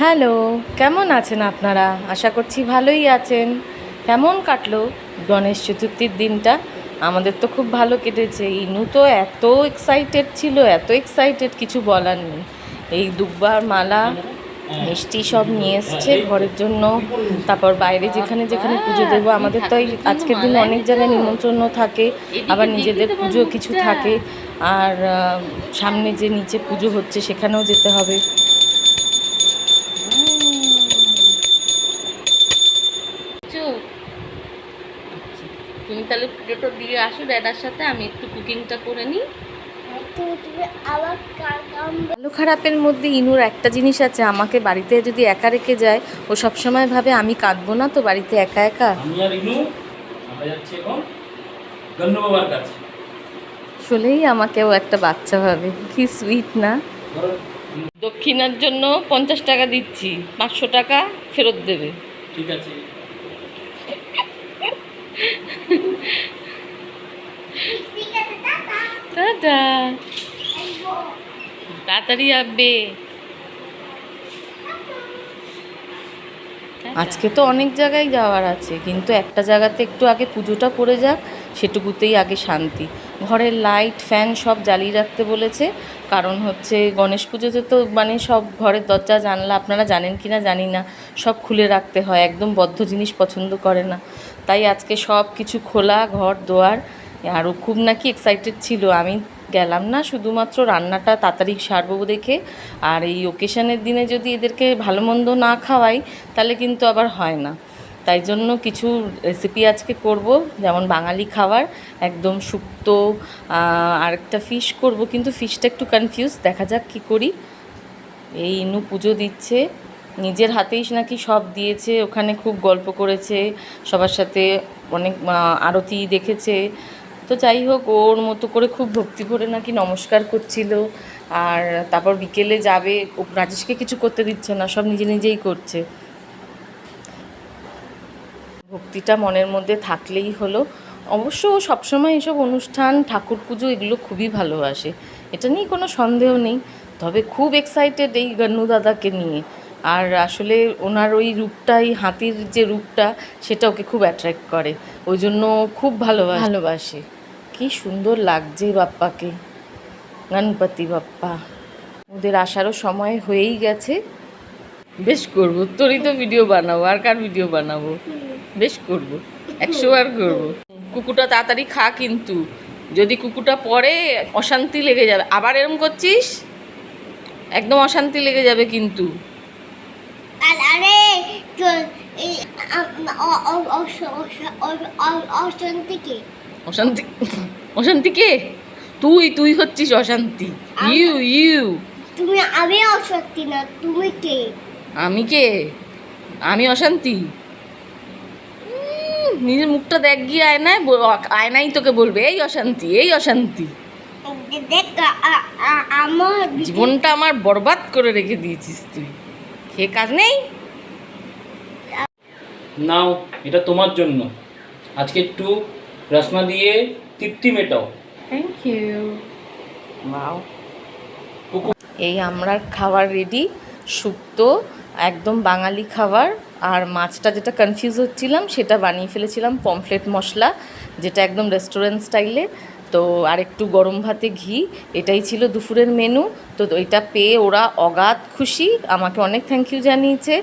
Hello, কেমন আছেন আপনারা? আশা করছি ভালোই আছেন। কেমন কাটলো গণেশ চতুর্থীর দিনটা? আমাদের তো খুব ভালো কেটেছে। ইনু তো এত এক্সাইটেড ছিল, এত এক্সাইটেড কিছু বলার নেই। এই দুব্বার মালা মিষ্টি সব নিয়ে এসছে ঘরের জন্য। তারপর বাইরে যেখানে যেখানে পুজো দেবো, আমাদের তো এই আজকের দিন অনেক জায়গায় নিমন্ত্রণ থাকে, আবার নিজেদের পুজো কিছু থাকে। আর সামনে যে নিচে পুজো হচ্ছে সেখানেও যেতে হবে। তুমি তাহলে পুজোটা দিয়ে আসো ড্যাডার সাথে, আমি একটু কুকিংটা করে নিই। ভালো খারাপের মধ্যে ইনুর একটা জিনিস আছে, আমাকে বাড়িতে যদি একা রেখে যায় ও সবসময় ভাবে আমি কাঁদবো না তো বাড়িতে একা একা। আমি আর ইনু আমরা যাচ্ছি এখন গন্নু বাবার কাছে। আসলেই আমাকেও একটা বাচ্চা ভাবে, কি সুইট না। দক্ষিণার জন্য 50 টাকা দিচ্ছি, 500 টাকা ফেরত দেবে। ঠিক আছে। টাটা, তাড়াতাড়ি আসবে। আজকে তো অনেক জায়গায় যাওয়ার আছে, কিন্তু একটা জায়গাতে একটু আগে পুজোটা পড়ে যাক, সেটুকুতেই আগে শান্তি। ঘরের লাইট ফ্যান সব জ্বালিয়ে রাখতে বলেছে, কারণ হচ্ছে গণেশ পুজোতে তো মানে সব ঘরের দরজা জানলা, আপনারা জানেন কি না জানি না, সব খুলে রাখতে হয়, একদম বদ্ধ জিনিস পছন্দ করে না। তাই আজকে সব কিছু খোলা, ঘর দোয়ার। আরও খুব নাকি এক্সাইটেড ছিল। আমি গেলাম না শুধুমাত্র রান্নাটা তাড়াতাড়ি সারবো দেখে। আর এই ওকেশনের দিনে যদি এদেরকে ভালো মন্দ না খাওয়াই তাহলে কিন্তু আবার হয় না। তাই জন্য কিছু রেসিপি আজকে করব, যেমন বাঙালি খাবার একদম শুক্তো, আরেকটা ফিশ করব, কিন্তু ফিশটা একটু কনফিউজ, দেখা যাক কী করি। এই ইনু পুজো দিচ্ছে, নিজের হাতেই নাকি সব দিয়েছে, ওখানে খুব গল্প করেছে সবার সাথে, অনেক আরতি দেখেছে। তো যাই হোক, ওর মতো করে খুব ভক্তি ভরে নাকি নমস্কার করছিল। আর তারপর বিকেলে যাবে, ও রাজেশকে কিছু করতে দিচ্ছে না, সব নিজে নিজেই করছে। ভক্তিটা মনের মধ্যে থাকলেই হলো। অবশ্য ও সবসময় এসব অনুষ্ঠান ঠাকুর পুজো এগুলো খুবই ভালোবাসে, এটা নিয়ে কোনো সন্দেহ নেই। তবে খুব এক্সাইটেড এই গন্নু দাদাকে নিয়ে। আর আসলে ওনার ওই রূপটাই, হাতির যে রূপটা, সেটা ওকে খুব অ্যাট্রাক্ট করে, ওই জন্য খুব ভালোবাসে। কি সুন্দর লাগছে বাপ্পাকে, গণপতি বাপ্পা। ওদের আসারও সময় হয়েই গেছে। বেশ করবো, তোরই তো ভিডিও বানাবো, আর কার ভিডিও বানাবো? বেশ করবো, 100 বার করবো। কুকুরটা তাড়াতাড়ি খা, কিন্তু যদি কুকুরটা পরে অশান্তি লেগে যাবে। আবার এরম করছিস, একদম অশান্তি লেগে যাবে কিন্তু। আরে অশান্তি, অশান্তি কে? তুই হচ্ছিস অশান্তি। ইউ তুমি, আমি অশান্তি না, তুমি কে? আমি কে? আমি অশান্তি? নিজের মুখটা দেখ গিয়ে আয়নায়, আয়নাই তোকে বলবে এই অশান্তি, এই অশান্তি। দেখ, আমার জীবনটা আমার বরবাদ করে রেখে দিয়েছিস তুই, খেয়ে কাজ নেই। নাও, এটা তোমার জন্য। আজকে একটু রসনা দিয়ে তৃপ্তি মেটাও। Thank you. এই আমরা খাবার রেডি, শুক্তো একদম বাঙালি খাবার। আর মাছটা যেটা কনফিউজ হচ্ছিলাম সেটা বানিয়ে ফেলেছিলাম পমফ্লেট মশলা, যেটা একদম রেস্টুরেন্ট স্টাইলে। তো আর একটু গরম ভাতে ঘি, এটাই ছিল দুপুরের মেনু। তো এটা পেয়ে ওরা অগাধ খুশি, আমাকে অনেক থ্যাংক ইউ জানিয়েছে।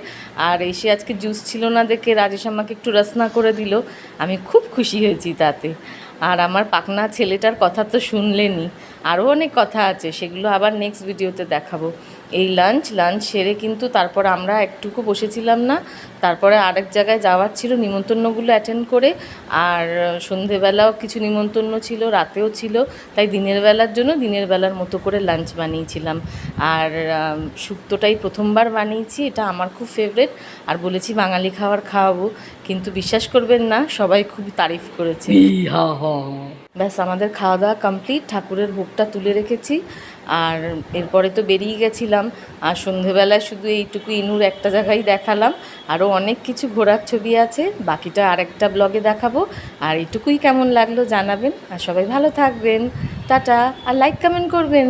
আর এসে আজকে জুস ছিল না দেখে রাজেশ আমাকে একটু রসনা করে দিল, আমি খুব খুশি হয়েছি তাতে। আর আমার পাকনা ছেলেটার কথা তো শুনলেনই, আরও অনেক কথা আছে, সেগুলো আবার নেক্সট ভিডিওতে দেখাবো। এই লাঞ্চ সেরে কিন্তু তারপর আমরা একটুকু বসেছিলাম না, তারপরে আরেক জায়গায় যাওয়ার ছিল, নিমন্ত্রণগুলো অ্যাটেন্ড করে। আর সন্ধেবেলাও কিছু নিমন্ত্রণ ছিল, রাতেও ছিল, তাই দিনের বেলার জন্য দিনের বেলার মতো করে লাঞ্চ বানিয়েছিলাম। আর শুক্তোটাই প্রথমবার বানিয়েছি, এটা আমার খুব ফেভারেট। আর বলেছি বাঙালি খাবার খাওয়াবো, কিন্তু বিশ্বাস করবেন না, সবাই খুব তারিফ করেছে। ব্যাস, আমাদের খাওয়া দাওয়া কমপ্লিট, ঠাকুরের ভোগটা তুলে রেখেছি। আর এরপরে তো বেরিয়ে গেছিলাম। আর সন্ধেবেলায় শুধু এইটুকু ইনুর একটা জায়গায় দেখালাম, আরও অনেক কিছু ঘোরার ছবি আছে, বাকিটা আরেকটা ব্লগে দেখাবো। আর এইটুকুই কেমন লাগলো জানাবেন, আর সবাই ভালো থাকবেন। টাটা, আর লাইক কমেন্ট করবেন।